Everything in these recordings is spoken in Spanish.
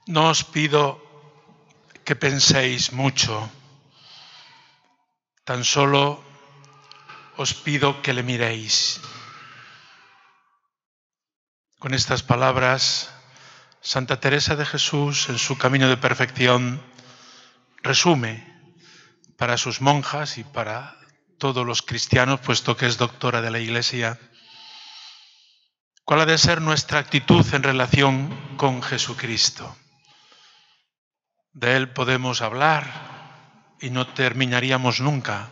No os pido que penséis mucho, tan solo os pido que le miréis. Con estas palabras, Santa Teresa de Jesús, en su camino de perfección, resume para sus monjas y para todos los cristianos, puesto que es doctora de la Iglesia, cuál ha de ser nuestra actitud en relación con Jesucristo. De Él podemos hablar y no terminaríamos nunca.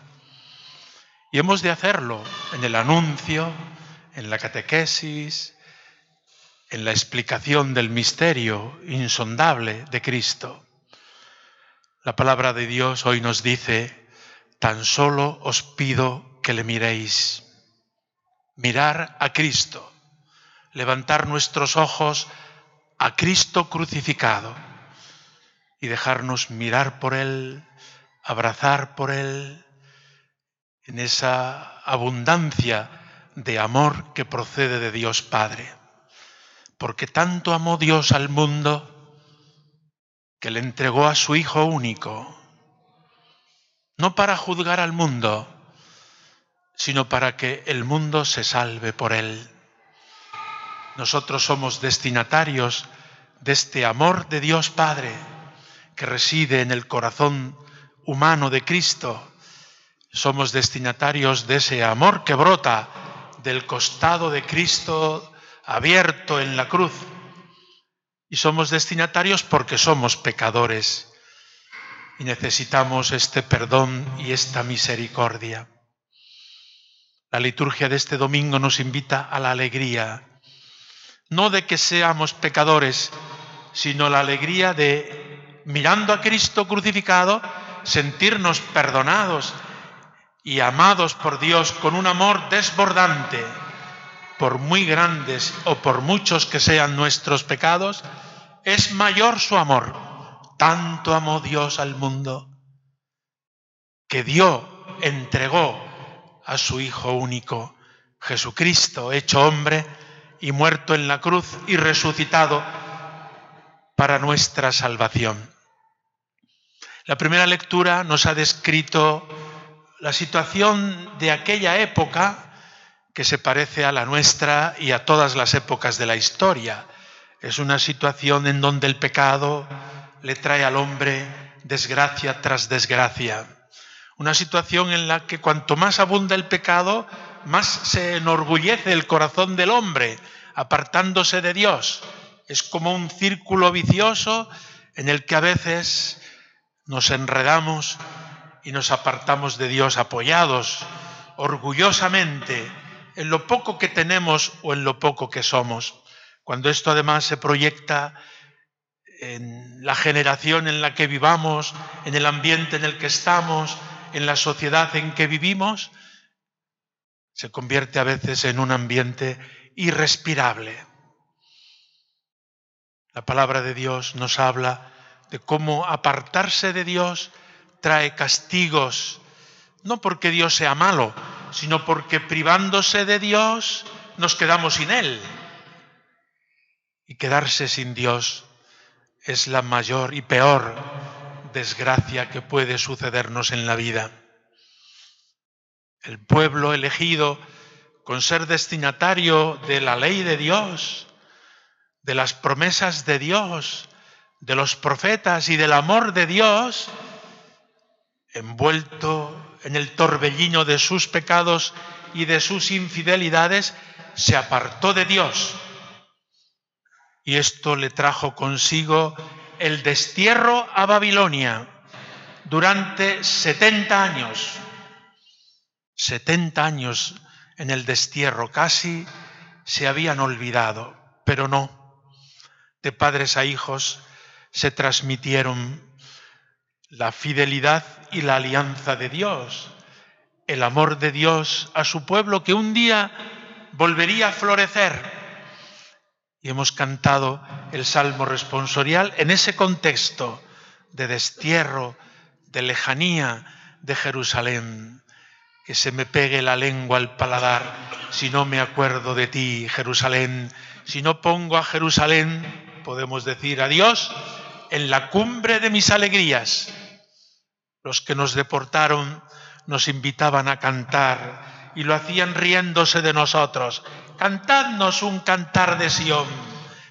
Y hemos de hacerlo en el anuncio, en la catequesis, en la explicación del misterio insondable de Cristo. La palabra de Dios hoy nos dice: tan solo os pido que le miréis. Mirar a Cristo, levantar nuestros ojos a Cristo crucificado y dejarnos mirar por Él, abrazar por Él, en esa abundancia de amor que procede de Dios Padre. Porque tanto amó Dios al mundo que le entregó a su Hijo único, no para juzgar al mundo, sino para que el mundo se salve por Él. Nosotros somos destinatarios de este amor de Dios Padre que reside en el corazón humano de Cristo. Somos destinatarios de ese amor que brota del costado de Cristo abierto en la cruz. Y somos destinatarios porque somos pecadores y necesitamos este perdón y esta misericordia. La liturgia de este domingo nos invita a la alegría, no de que seamos pecadores, sino la alegría de, mirando a Cristo crucificado, sentirnos perdonados y amados por Dios con un amor desbordante. Por muy grandes o por muchos que sean nuestros pecados, es mayor su amor. Tanto amó Dios al mundo que entregó a su Hijo único, Jesucristo, hecho hombre y muerto en la cruz y resucitado para nuestra salvación. La primera lectura nos ha descrito la situación de aquella época que se parece a la nuestra y a todas las épocas de la historia. Es una situación en donde el pecado le trae al hombre desgracia tras desgracia. Una situación en la que cuanto más abunda el pecado, más se enorgullece el corazón del hombre, apartándose de Dios. Es como un círculo vicioso en el que a veces nos enredamos y nos apartamos de Dios apoyados orgullosamente en lo poco que tenemos o en lo poco que somos. Cuando esto además se proyecta en la generación en la que vivamos, en el ambiente en el que estamos, en la sociedad en que vivimos, se convierte a veces en un ambiente irrespirable. La palabra de Dios nos habla de cómo apartarse de Dios trae castigos, no porque Dios sea malo, sino porque privándose de Dios nos quedamos sin Él. Y quedarse sin Dios es la mayor y peor desgracia que puede sucedernos en la vida. El pueblo elegido, con ser destinatario de la ley de Dios, de las promesas de Dios, de los profetas y del amor de Dios, envuelto en el torbellino de sus pecados y de sus infidelidades, se apartó de Dios. Y esto le trajo consigo el destierro a Babilonia durante 70 años. 70 años en el destierro, casi se habían olvidado, pero no. De padres a hijos se transmitieron la fidelidad y la alianza de Dios, el amor de Dios a su pueblo que un día volvería a florecer. Y hemos cantado el Salmo responsorial en ese contexto de destierro, de lejanía de Jerusalén. Que se me pegue la lengua al paladar si no me acuerdo de ti, Jerusalén. Si no pongo a Jerusalén, podemos decir, a Dios, en la cumbre de mis alegrías. Los que nos deportaron nos invitaban a cantar y lo hacían riéndose de nosotros. Cantadnos un cantar de Sión.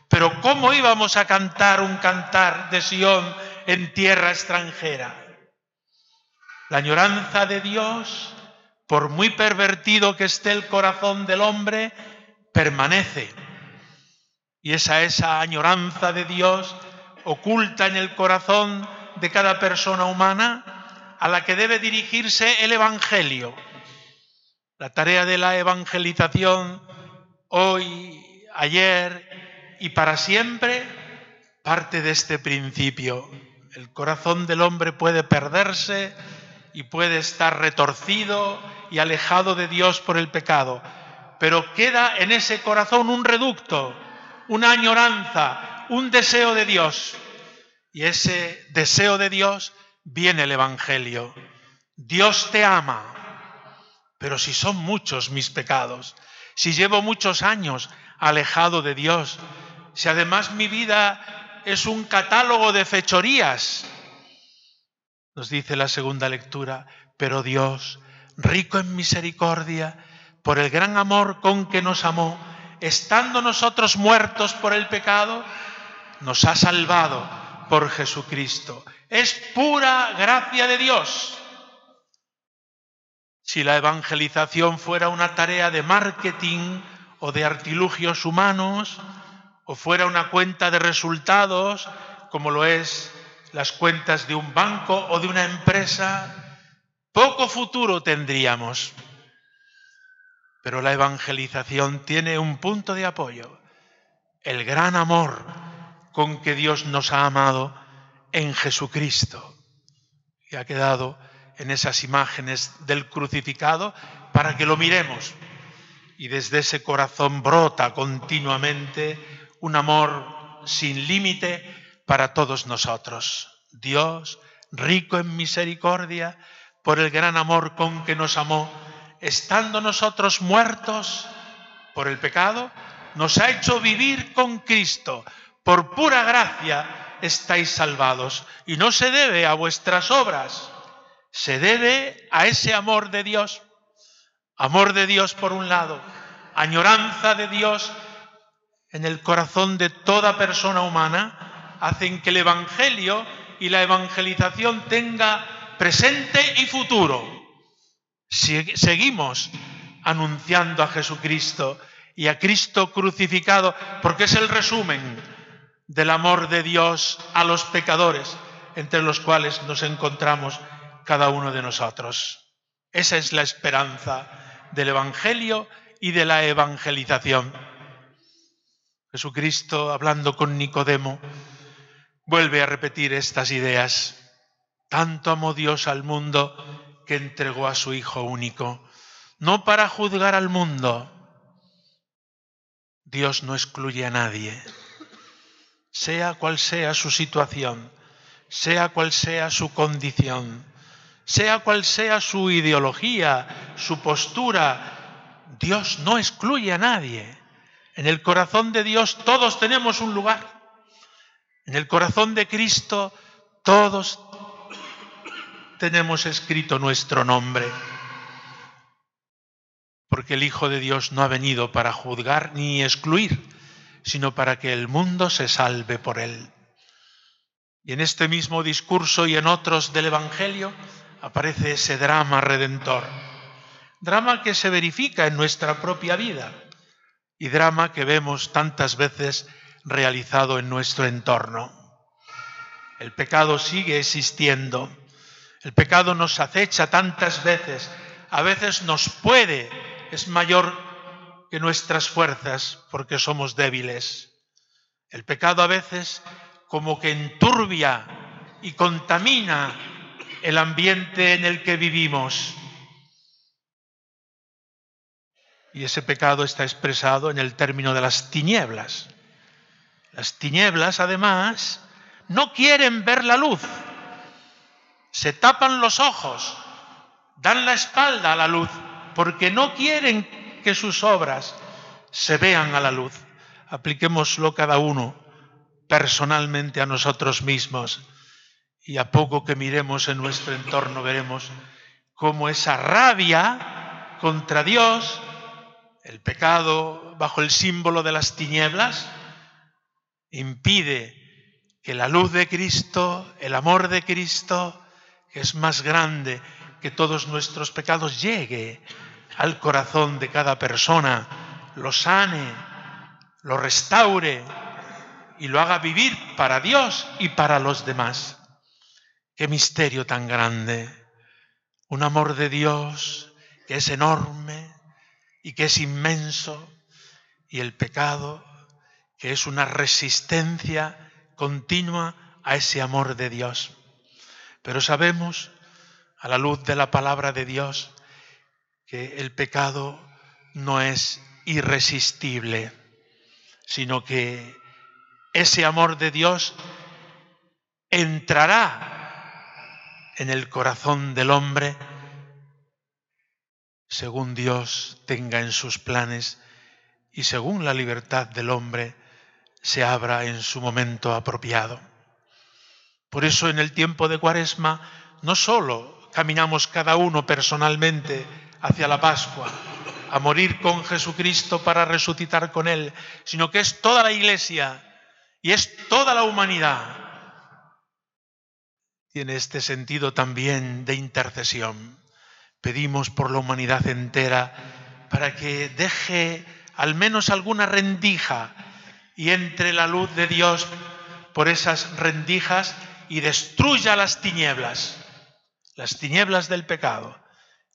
Pero ¿cómo íbamos a cantar un cantar de Sión en tierra extranjera? La añoranza de Dios, por muy pervertido que esté el corazón del hombre, permanece. Y esa añoranza de Dios oculta en el corazón de cada persona humana a la que debe dirigirse el Evangelio. La tarea de la evangelización hoy, ayer y para siempre parte de este principio. El corazón del hombre puede perderse y puede estar retorcido y alejado de Dios por el pecado, pero queda en ese corazón un reducto, una añoranza, un deseo de Dios. Y ese deseo de Dios viene el Evangelio. Dios te ama, pero si son muchos mis pecados, si llevo muchos años alejado de Dios, si además mi vida es un catálogo de fechorías, nos dice la segunda lectura, pero Dios, rico en misericordia, por el gran amor con que nos amó, estando nosotros muertos por el pecado, nos ha salvado por Jesucristo. Es pura gracia de Dios. Si la evangelización fuera una tarea de marketing o de artilugios humanos, o fuera una cuenta de resultados, como lo es las cuentas de un banco o de una empresa, poco futuro tendríamos. Pero la evangelización tiene un punto de apoyo, el gran amor con que Dios nos ha amado en Jesucristo, y ha quedado en esas imágenes del crucificado para que lo miremos. Y desde ese corazón brota continuamente un amor sin límite para todos nosotros. Dios, rico en misericordia, por el gran amor con que nos amó, estando nosotros muertos por el pecado, nos ha hecho vivir con Cristo. Por pura gracia estáis salvados. Y no se debe a vuestras obras, se debe a ese amor de Dios. Amor de Dios por un lado, añoranza de Dios en el corazón de toda persona humana, hacen que el Evangelio y la evangelización tenga presente y futuro. Seguimos anunciando a Jesucristo y a Cristo crucificado, porque es el resumen del amor de Dios a los pecadores, entre los cuales nos encontramos cada uno de nosotros. Esa es la esperanza del Evangelio y de la evangelización. Jesucristo, hablando con Nicodemo, vuelve a repetir estas ideas. Tanto amó Dios al mundo que entregó a su Hijo único, no para juzgar al mundo. Dios no excluye a nadie, sea cual sea su situación, sea cual sea su condición, sea cual sea su ideología, su postura. Dios no excluye a nadie. En el corazón de Dios todos tenemos un lugar. En el corazón de Cristo todos tenemos escrito nuestro nombre. Porque el Hijo de Dios no ha venido para juzgar ni excluir, sino para que el mundo se salve por él. Y en este mismo discurso y en otros del Evangelio aparece ese drama redentor. Drama que se verifica en nuestra propia vida y drama que vemos tantas veces realizado en nuestro entorno. El pecado sigue existiendo. El pecado nos acecha tantas veces. A veces nos puede, es mayor que nuestras fuerzas porque somos débiles. El pecado a veces como que enturbia y contamina el ambiente en el que vivimos. Y ese pecado está expresado en el término de las tinieblas. Las tinieblas, además, no quieren ver la luz. Se tapan los ojos, dan la espalda a la luz, porque no quieren que sus obras se vean a la luz. Apliquémoslo cada uno personalmente a nosotros mismos. Y a poco que miremos en nuestro entorno veremos cómo esa rabia contra Dios, el pecado bajo el símbolo de las tinieblas, impide que la luz de Cristo, el amor de Cristo, que es más grande que todos nuestros pecados, llegue al corazón de cada persona, lo sane, lo restaure y lo haga vivir para Dios y para los demás. ¡Qué misterio tan grande! Un amor de Dios que es enorme y que es inmenso, y el pecado que es una resistencia continua a ese amor de Dios. Pero sabemos, a la luz de la palabra de Dios, que el pecado no es irresistible, sino que ese amor de Dios entrará en el corazón del hombre según Dios tenga en sus planes y según la libertad del hombre se abra en su momento apropiado. Por eso en el tiempo de Cuaresma no solo caminamos cada uno personalmente hacia la Pascua, a morir con Jesucristo para resucitar con Él, sino que es toda la Iglesia y es toda la humanidad. Tiene este sentido también de intercesión. Pedimos por la humanidad entera para que deje al menos alguna rendija y entre la luz de Dios por esas rendijas y destruya las tinieblas del pecado,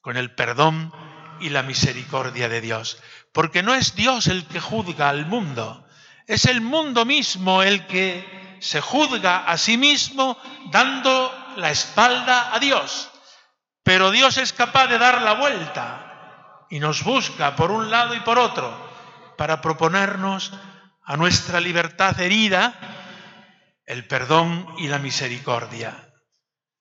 con el perdón y la misericordia de Dios. Porque no es Dios el que juzga al mundo, es el mundo mismo el que se juzga a sí mismo dando la espalda a Dios. Pero Dios es capaz de dar la vuelta y nos busca por un lado y por otro para proponernos a nuestra libertad herida el perdón y la misericordia.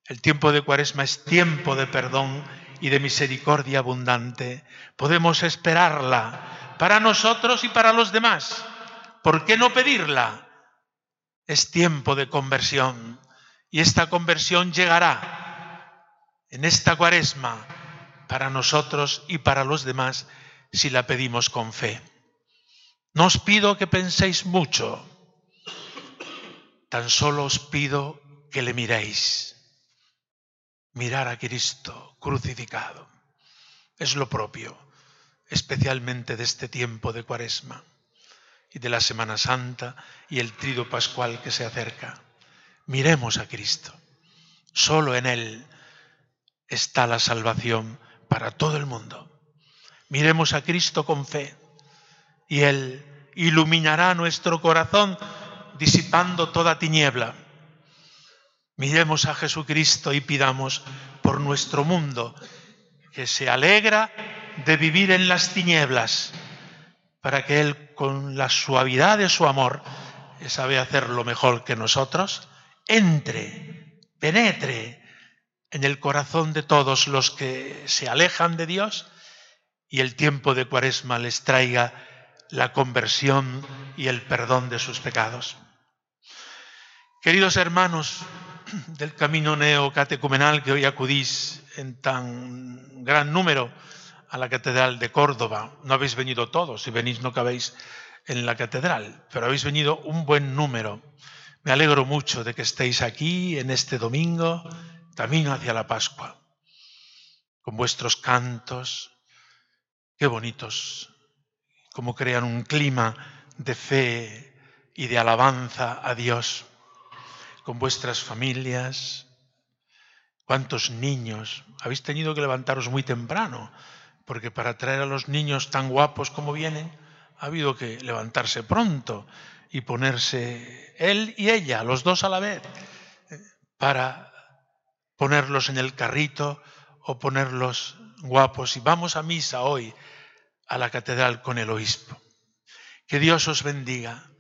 El tiempo de Cuaresma es tiempo de perdón y de misericordia abundante. Podemos esperarla para nosotros y para los demás. ¿Por qué no pedirla? Es tiempo de conversión y esta conversión llegará en esta Cuaresma para nosotros y para los demás si la pedimos con fe. No os pido que penséis mucho, tan solo os pido que le miréis. Mirar a Cristo crucificado es lo propio, especialmente de este tiempo de Cuaresma y de la Semana Santa y el Triduo Pascual que se acerca. Miremos a Cristo. Solo en Él está la salvación para todo el mundo. Miremos a Cristo con fe y Él iluminará nuestro corazón disipando toda tiniebla. Miremos a Jesucristo y pidamos por nuestro mundo que se alegra de vivir en las tinieblas, para que Él, con la suavidad de su amor, que sabe hacerlo mejor que nosotros, penetre en el corazón de todos los que se alejan de Dios y el tiempo de Cuaresma les traiga la conversión y el perdón de sus pecados. Queridos hermanos del camino neocatecumenal que hoy acudís en tan gran número a la Catedral de Córdoba, no habéis venido todos, si venís no cabéis en la catedral, pero habéis venido un buen número. Me alegro mucho de que estéis aquí en este domingo, camino hacia la Pascua, con vuestros cantos, qué bonitos, cómo crean un clima de fe y de alabanza a Dios, con vuestras familias. ¿Cuántos niños? Habéis tenido que levantaros muy temprano, porque para traer a los niños tan guapos como vienen, ha habido que levantarse pronto y ponerse él y ella, los dos a la vez, para ponerlos en el carrito o ponerlos guapos. Y vamos a misa hoy a la catedral con el obispo. Que Dios os bendiga,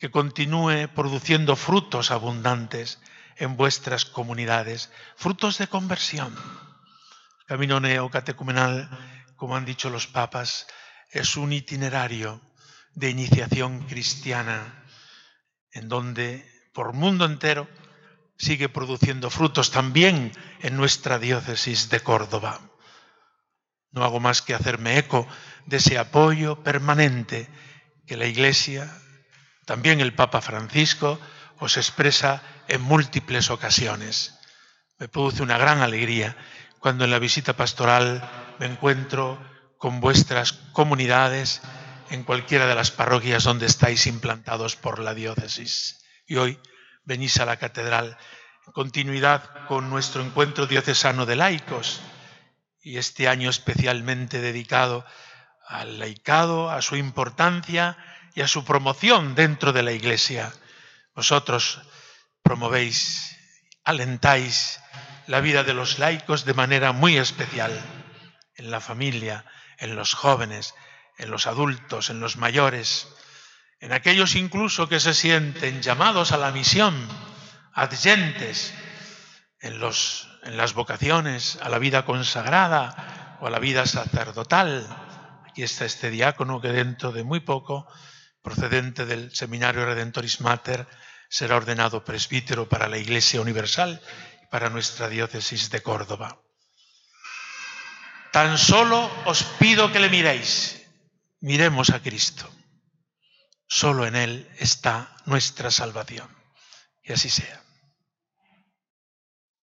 que continúe produciendo frutos abundantes en vuestras comunidades, frutos de conversión. El camino neocatecumenal, como han dicho los papas, es un itinerario de iniciación cristiana en donde por mundo entero sigue produciendo frutos también en nuestra diócesis de Córdoba. No hago más que hacerme eco de ese apoyo permanente que la Iglesia, también el Papa Francisco, os expresa en múltiples ocasiones. Me produce una gran alegría cuando en la visita pastoral me encuentro con vuestras comunidades en cualquiera de las parroquias donde estáis implantados por la diócesis. Y hoy venís a la catedral en continuidad con nuestro encuentro diocesano de laicos y este año especialmente dedicado al laicado, a su importancia y a su promoción dentro de la Iglesia. Vosotros promovéis, alentáis la vida de los laicos de manera muy especial, en la familia, en los jóvenes, en los adultos, en los mayores, en aquellos incluso que se sienten llamados a la misión, adyentes, en las vocaciones, a la vida consagrada o a la vida sacerdotal. Aquí está este diácono que dentro de muy poco, procedente del Seminario Redentoris Mater, será ordenado presbítero para la Iglesia Universal y para nuestra diócesis de Córdoba. Tan solo os pido que le miréis. Miremos a Cristo. Solo en Él está nuestra salvación. Y así sea.